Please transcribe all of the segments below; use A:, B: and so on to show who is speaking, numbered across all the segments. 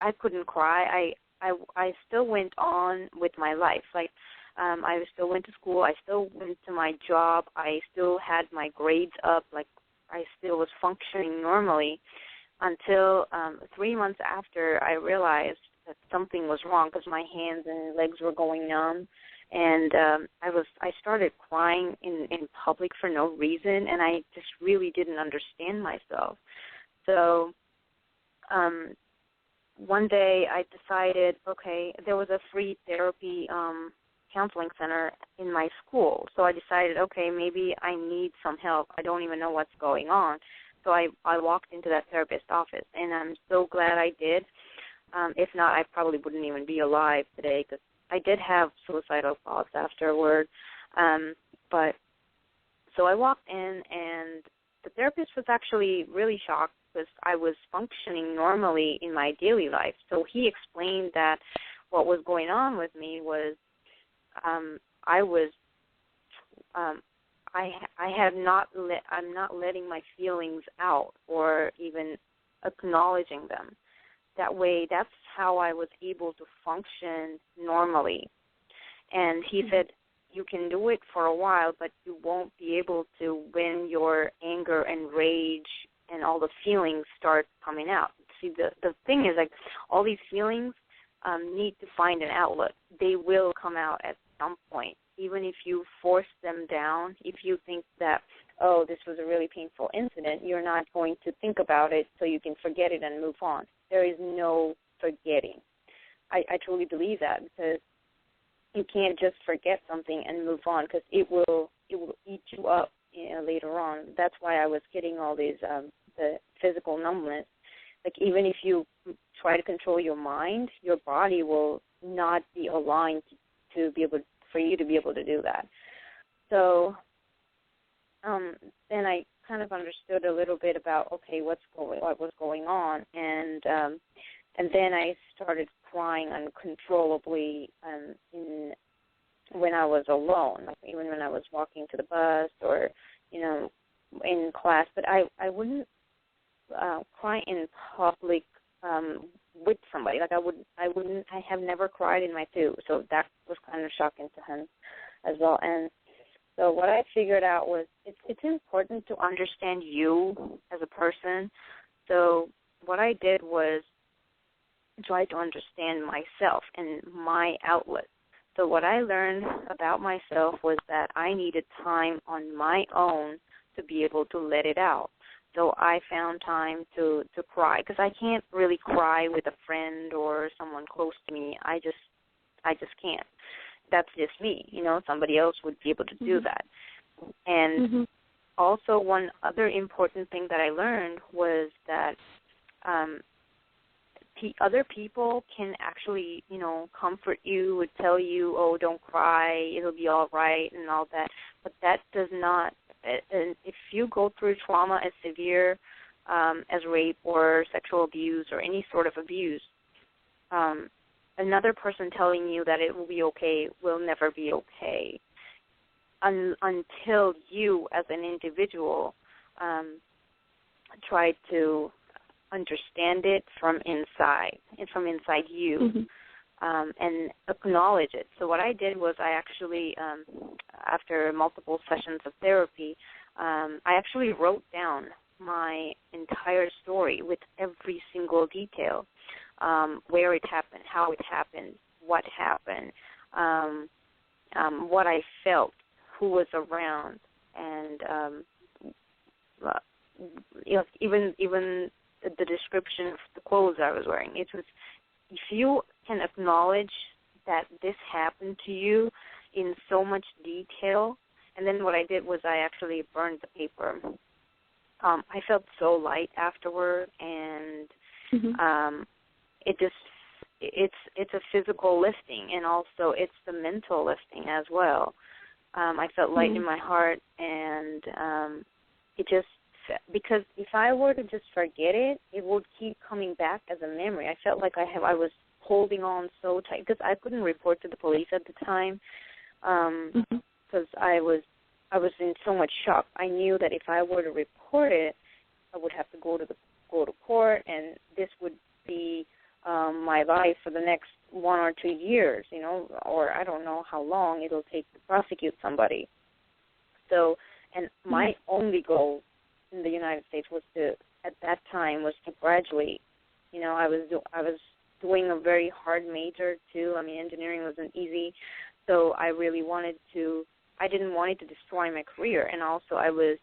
A: I couldn't cry. I still went on with my life. Like, I still went to school. I still went to my job. I still had my grades up. Like, I still was functioning normally until 3 months after I realized that something was wrong because my hands and legs were going numb. And I started crying in public for no reason, and I just really didn't understand myself. So one day I decided, okay, there was a free therapy counseling center in my school. So I decided, okay, maybe I need some help. I don't even know what's going on. So I walked into that therapist's office, and I'm so glad I did. If not, I probably wouldn't even be alive today because I did have suicidal thoughts afterward. But so I walked in, and the therapist was actually really shocked because I was functioning normally in my daily life. So he explained that what was going on with me was I'm not letting my feelings out or even acknowledging them. That way, that's how I was able to function normally. And he said, you can do it for a while, but you won't be able to when your anger and rage and all the feelings start coming out. See, the thing is, like, all these feelings need to find an outlet. They will come out at some point. Even if you force them down, if you think that, oh, this was a really painful incident, you're not going to think about it so you can forget it and move on. There is no forgetting. I truly believe that, because you can't just forget something and move on, because it will eat you up, later on. That's why I was getting all these the physical numbness. Like, even if you try to control your mind, your body will not be aligned to be able for you to be able to do that. So then I kind of understood a little bit about, okay, what was going on, and then I started crying uncontrollably when I was alone, like even when I was walking to the bus or, in class. But I wouldn't cry in public with somebody. Like I have never cried in my tube, so that was kind of shocking to him as well. And so what I figured out was it's important to understand you as a person. So what I did was try to understand myself and my outlet. So what I learned about myself was that I needed time on my own to be able to let it out. So I found time to cry, because I can't really cry with a friend or someone close to me. I just can't. That's just me. Somebody else would be able to do that. And also one other important thing that I learned was that other people can actually, comfort you, would tell you, oh, don't cry, it'll be all right and all that. But that does not, if you go through trauma as severe as rape or sexual abuse or any sort of abuse, another person telling you that it will be okay will never be okay until you as an individual try to understand it from inside you, and acknowledge it. So what I did was I actually, after multiple sessions of therapy, I actually wrote down my entire story with every single detail, where it happened, how it happened, what happened, what I felt, who was around, and even the description of the clothes I was wearing. It was, if you can acknowledge that this happened to you in so much detail, and then what I did was I actually burned the paper. I felt so light afterward, and it's a physical lifting, and also it's the mental lifting as well. I felt light in my heart, and it just, because if I were to just forget it, it would keep coming back as a memory. I felt like I was holding on so tight, because I couldn't report to the police at the time, because I was in so much shock. I knew that if I were to report it, I would have to go to court, and this would be my life for the next 1 or 2 years, or I don't know how long it'll take to prosecute somebody. So, and my only goal in the United States at that time was to graduate. I was doing a very hard major too. I mean, engineering wasn't easy, so I really I didn't want it to destroy my career, and also I was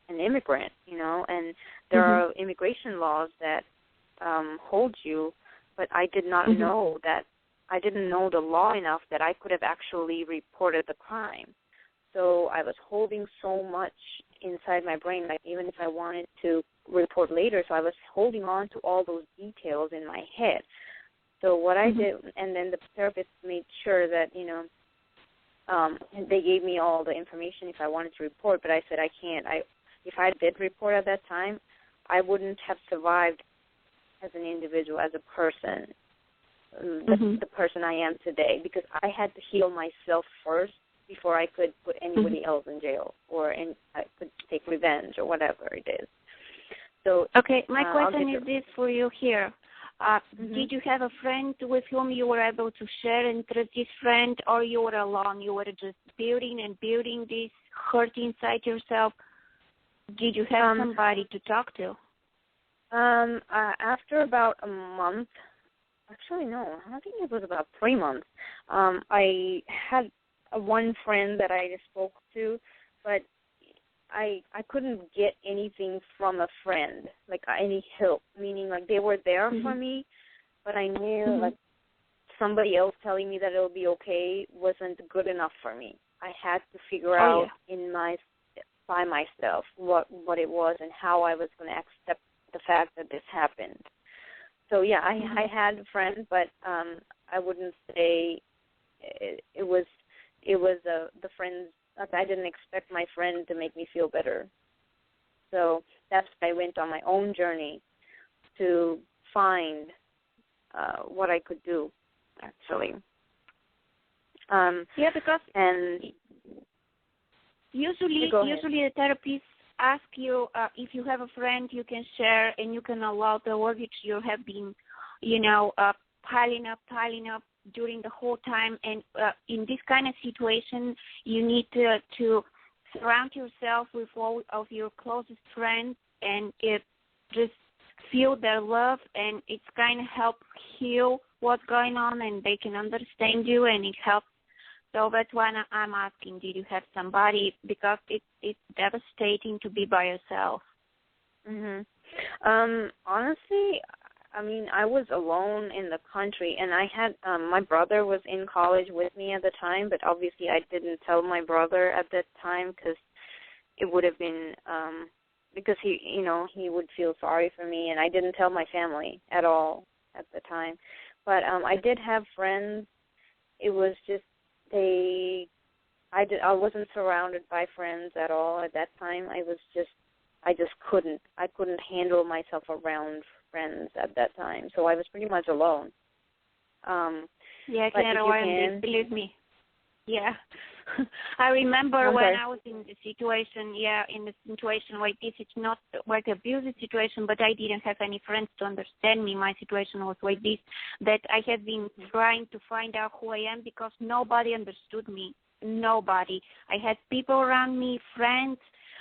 A: an immigrant, and there are immigration laws that hold you, but I did not know that. I didn't know the law enough that I could have actually reported the crime. So I was holding so much inside my brain, like even if I wanted to report later, so I was holding on to all those details in my head. So what I did, and then the therapist made sure that, they gave me all the information if I wanted to report, but I said I can't. If I did report at that time, I wouldn't have survived as an individual, as a person, the person I am today, because I had to heal myself first before I could put anybody else in jail, or I could take revenge or whatever it is. So,
B: okay, my question is this for you here. Did you have a friend with whom you were able to share and trust this friend, or you were alone? You were just building this hurt inside yourself? Did you have somebody to talk to?
A: After about a month, actually no, I think it was about 3 months, I had one friend that I spoke to, but I couldn't get anything from a friend, like any help, meaning like they were there for me, but I knew like somebody else telling me that it'll be okay wasn't good enough for me. I had to figure out by myself what it was and how I was going to accept the fact that this happened. So yeah, I had a friend, but I wouldn't say it was the friends. I didn't expect my friend to make me feel better. So that's why I went on my own journey to find what I could do, actually.
B: Because usually the therapists ask you if you have a friend you can share and you can allow the work which you have been, piling up during the whole time. And in this kind of situation, you need to surround yourself with all of your closest friends and just feel their love, and it's kind of help heal what's going on, and they can understand you, and it helps. So that's why I'm asking, did you have somebody? Because it's devastating to be by yourself.
A: Honestly, I mean, I was alone in the country, and I had my brother was in college with me at the time, but obviously I didn't tell my brother at that time because it would have been because he would feel sorry for me, and I didn't tell my family at all at the time. But I did have friends. It was just I wasn't surrounded by friends at all at that time. I couldn't handle myself around friends at that time, so I was pretty much alone.
B: I can believe me. Yeah. I remember when I was in the situation like this. It's not like an abusive situation, but I didn't have any friends to understand me. My situation was like this, that I had been trying to find out who I am because nobody understood me. Nobody. I had people around me, friends,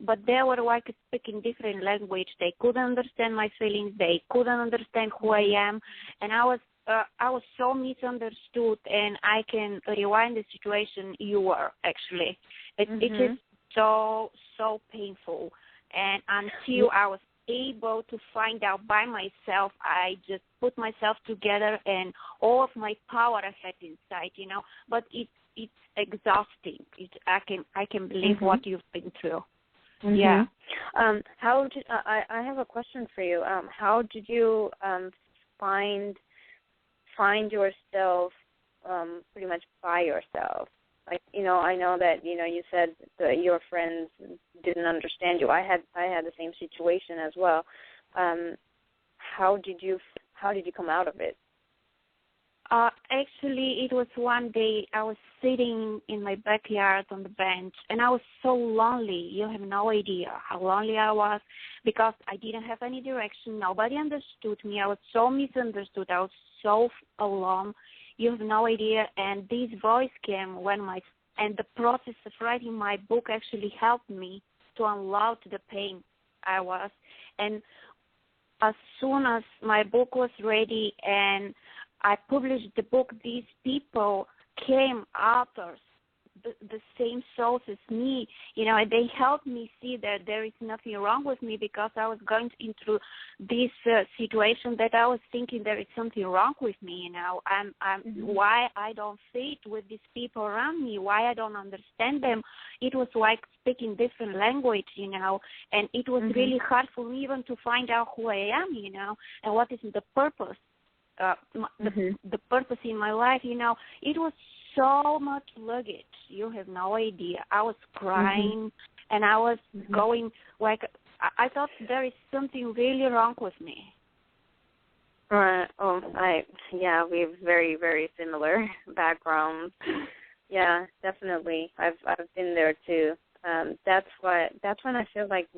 B: but they were like speaking different language. They couldn't understand my feelings. They couldn't understand who I am, and I was so misunderstood, and I can rewind the situation you were, actually. It is so painful. And until I was able to find out by myself, I just put myself together and all of my power I had inside, But it's exhausting. I can believe what you've been through. Yeah.
A: I have a question for you. How did you find yourself pretty much by yourself? Like, I know that, you said that your friends didn't understand you. I had the same situation as well. How did you come out of it?
B: Actually, it was one day I was sitting in my backyard on the bench, and I was so lonely. You have no idea how lonely I was because I didn't have any direction. Nobody understood me. I was so misunderstood. I was so alone. You have no idea. And this voice came and the process of writing my book actually helped me to unload the pain I was. And as soon as my book was ready and I published the book, these people came, authors, the same souls as me, and they helped me see that there is nothing wrong with me because I was going into this situation that I was thinking there is something wrong with me, why I don't fit with these people around me, why I don't understand them. It was like speaking different language, and it was really hard for me even to find out who I am, and what is the purpose. The purpose in my life, it was so much luggage. You have no idea. I was crying, and I was going like I thought there is something really wrong with me.
A: Right. We have very, very similar backgrounds. Yeah, definitely. I've been there too. That's when I feel like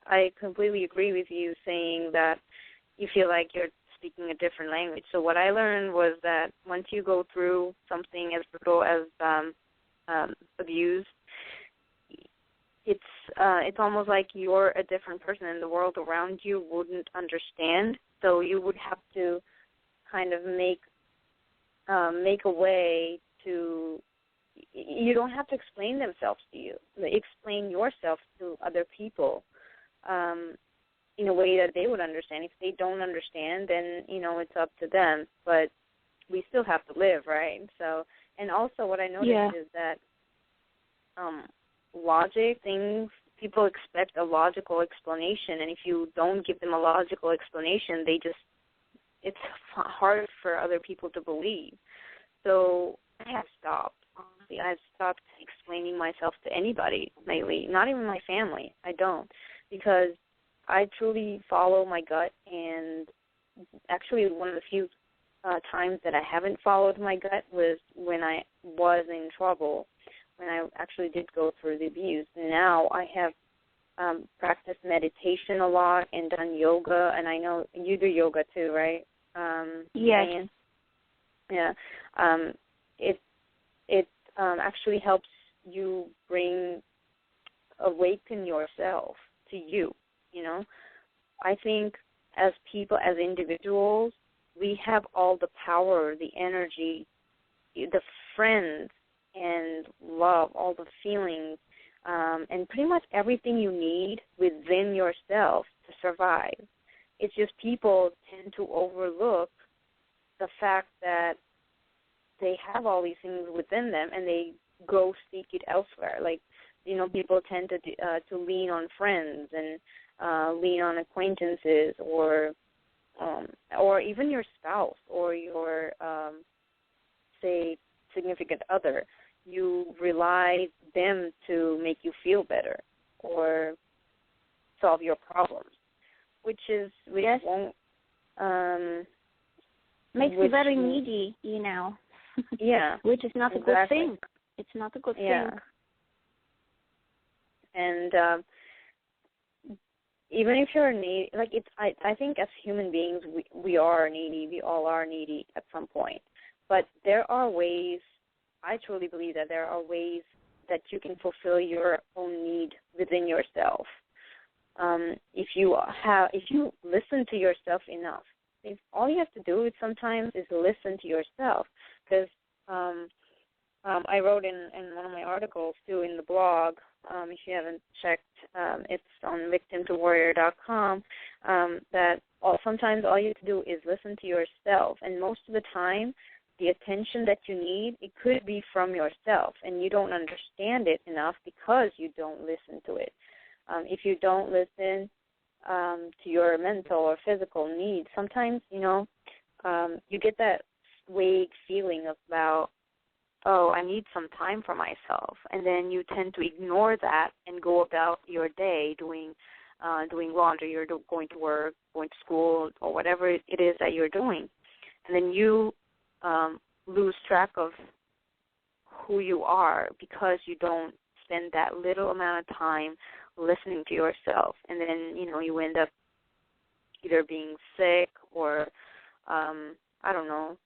A: I completely agree with you saying that you feel like you're speaking a different language. So what I learned was that once you go through something as brutal as abuse, it's almost like you're a different person and the world around you wouldn't understand. So you would have to kind of make a way to. You don't have to explain themselves to you. Explain yourself to other people. In a way that they would understand. If they don't understand, then, it's up to them. But we still have to live, right? So, and also what I noticed is that people expect a logical explanation, and if you don't give them a logical explanation, it's hard for other people to believe. So I have stopped. Honestly, I've stopped explaining myself to anybody lately, not even my family. I don't, because I truly follow my gut, and actually one of the few times that I haven't followed my gut was when I was in trouble, when I actually did go through the abuse. Now I have practiced meditation a lot and done yoga, and I know you do yoga too, right?
B: Yes.
A: Yeah. It actually helps you awaken yourself to you. I think as people, as individuals, we have all the power, the energy, the friends and love, all the feelings, and pretty much everything you need within yourself to survive. It's just people tend to overlook the fact that they have all these things within them and they go seek it elsewhere. Like, people tend to lean on friends and lean on acquaintances or even your spouse or your, say, significant other. You rely them to make you feel better or solve your problems, which won't
B: makes you very needy,
A: Yeah.
B: Which is not a good thing. It's not a good thing.
A: And even if you're needy, I think as human beings, we are needy. We all are needy at some point. But there are ways, I truly believe that there are ways that you can fulfill your own need within yourself. If you listen to yourself enough, if all you have to do sometimes is listen to yourself. Because I wrote in one of my articles too in the blog. If you haven't checked, it's on victimtowarrior.com, that sometimes all you have to do is listen to yourself. And most of the time, the attention that you need, it could be from yourself, and you don't understand it enough because you don't listen to it. If you don't listen to your mental or physical needs, sometimes, you get that vague feeling about, I need some time for myself, and then you tend to ignore that and go about your day doing laundry, or going to work, going to school, or whatever it is that you're doing, and then you lose track of who you are because you don't spend that little amount of time listening to yourself. And then, you end up either being sick or, I don't know,